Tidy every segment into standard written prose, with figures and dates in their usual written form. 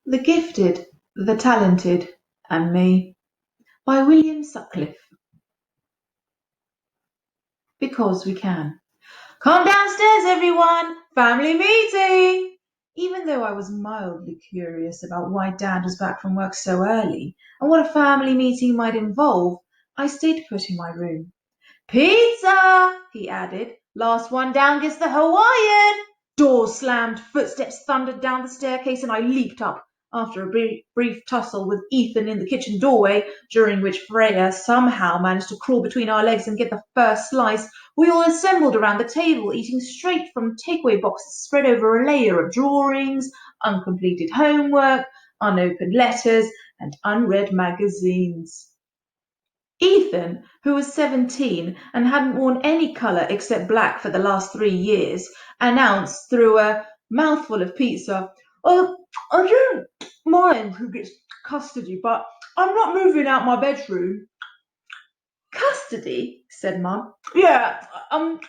The Gifted, the Talented, and Me by William Sutcliffe. Because we can. Come downstairs, everyone! Family meeting! Even though I was mildly curious about why Dad was back from work so early and what a family meeting might involve, I stayed put in my room. Pizza! He added. Last one down gets the Hawaiian! Doors slammed, footsteps thundered down the staircase, and I leaped up after a brief tussle with Ethan in the kitchen doorway, during which Freya somehow managed to crawl between our legs and get the first slice. We all assembled around the table, eating straight from takeaway boxes spread over a layer of drawings, uncompleted homework, unopened letters, and unread magazines. Ethan, who was 17 and hadn't worn any colour except black for the last 3 years, announced through a mouthful of pizza, "I don't mind who gets custody, but I'm not moving out my bedroom." "Custody?" said Mum. "Yeah, I'm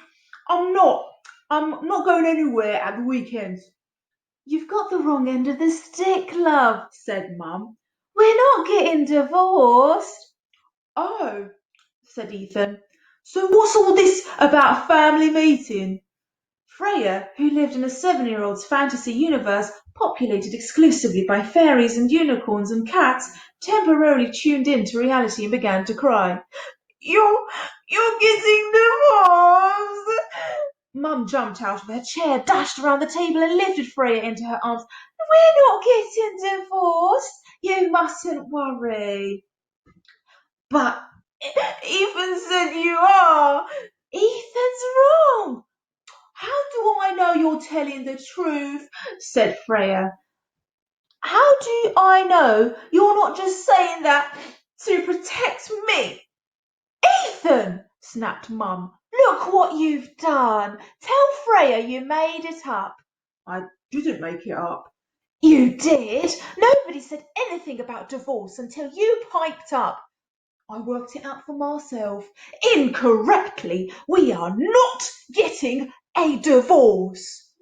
not. I'm not going anywhere at the weekends." "You've got the wrong end of the stick, love," said Mum. "We're not getting divorced." "Oh," said Ethan. "So what's all this about a family meeting?" Freya, who lived in a 7-year-old's fantasy universe populated exclusively by fairies and unicorns and cats, temporarily tuned in to reality and began to cry. You're getting divorced!" Mum jumped out of her chair, dashed around the table and lifted Freya into her arms. "We're not getting divorced. You mustn't worry." "But Ethan said you are." "Ethan's wrong." "How do I know you're telling the truth?" said Freya. "How do I know you're not just saying that to protect me?" "Ethan!" snapped Mum. "Look what you've done. Tell Freya you made it up." "I didn't make it up." "You did. Nobody said anything about divorce until you piped up." "I worked it out for myself." "Incorrectly. We are not getting a divorce."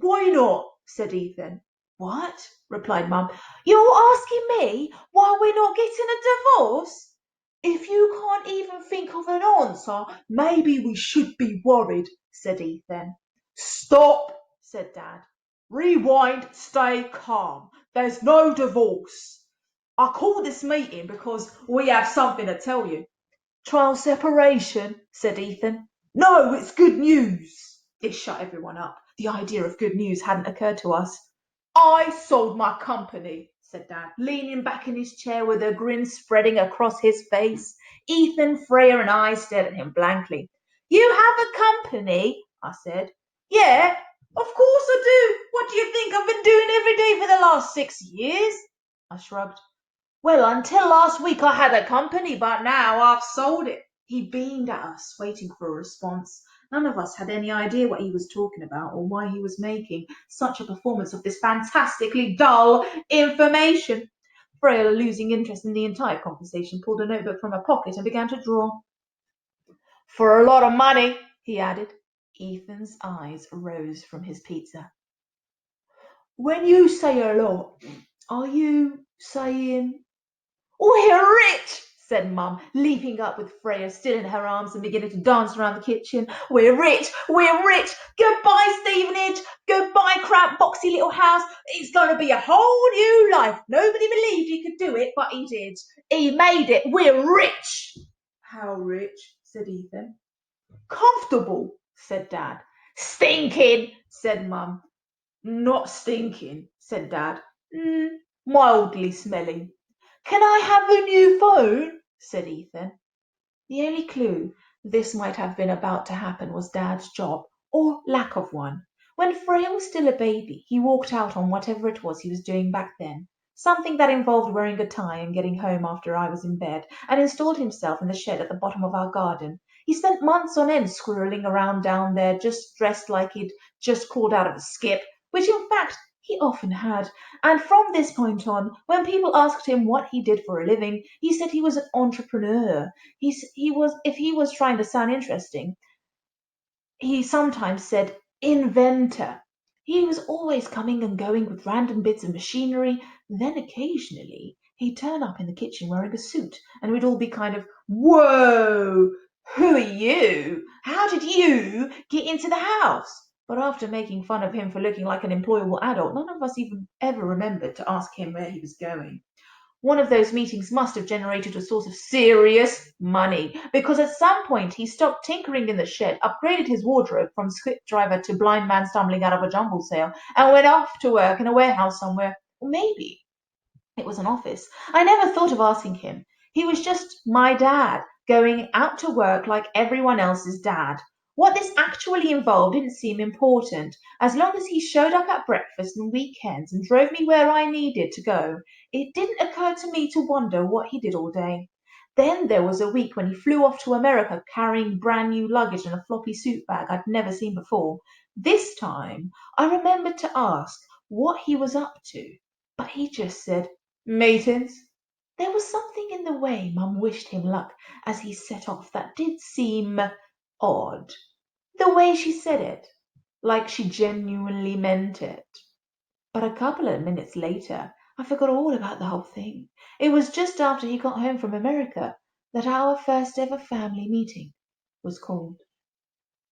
"Why not?" said Ethan. "What?" replied Mum. "You're asking me why we're not getting a divorce?" "If you can't even think of an answer, maybe we should be worried," said Ethan. "Stop," said Dad. "Rewind, stay calm. There's no divorce. I call this meeting because we have something to tell you." "Trial separation," said Ethan. "No, it's good news." This shut everyone up. The idea of good news hadn't occurred to us. "I sold my company," said Dad, leaning back in his chair with a grin spreading across his face. Ethan, Freya and I stared at him blankly. "You have a company?" I said. "Yeah, of course I do. What do you think I've been doing every day for the last 6 years?" I shrugged. "Well, until last week I had a company, but now I've sold it." He beamed at us, waiting for a response. None of us had any idea what he was talking about or why he was making such a performance of this fantastically dull information. Freya, losing interest in the entire conversation, pulled a notebook from her pocket and began to draw. "For a lot of money," he added. Ethan's eyes rose from his pizza. "When you say a lot, are you saying—" "We're rich," said Mum, leaping up with Freya still in her arms and beginning to dance around the kitchen. "We're rich, we're rich. Goodbye, Stevenage. Goodbye, cramped, boxy little house. It's going to be a whole new life. Nobody believed he could do it, but he did. He made it. We're rich." "How rich?" said Ethan. "Comfortable," said Dad. "Stinking," said Mum. "Not stinking," said Dad. Mildly smelling." "Can I have the new phone?" said Ethan. The only clue this might have been about to happen was Dad's job, or lack of one. When Freya was still a baby, he walked out on whatever it was he was doing back then, something that involved wearing a tie and getting home after I was in bed, and installed himself in the shed at the bottom of our garden. He spent months on end squirreling around down there, just dressed like he'd just crawled out of a skip, which in fact he often had. And from this point on, when people asked him what he did for a living, he said he was an entrepreneur. If he was trying to sound interesting, he sometimes said inventor. He was always coming and going with random bits of machinery, Then occasionally he'd turn up in the kitchen wearing a suit, and we'd all be kind of, "Whoa, who are you? How did you get into the house?" But after making fun of him for looking like an employable adult, none of us even ever remembered to ask him where he was going. One of those meetings must have generated a source of serious money, because at some point he stopped tinkering in the shed, upgraded his wardrobe from script driver to blind man stumbling out of a jumble sale, and went off to work in a warehouse somewhere. Or maybe it was an office. I never thought of asking him. He was just my dad, going out to work like everyone else's dad. What this actually involved didn't seem important. As long as he showed up at breakfast and weekends and drove me where I needed to go, it didn't occur to me to wonder what he did all day. Then there was a week when he flew off to America carrying brand new luggage and a floppy suit bag I'd never seen before. This time I remembered to ask what he was up to, but he just said, "Matins." There was something in the way Mum wished him luck as he set off that did seem odd. The way she said it, like she genuinely meant it. But a couple of minutes later, I forgot all about the whole thing. It was just after he got home from America that our first ever family meeting was called.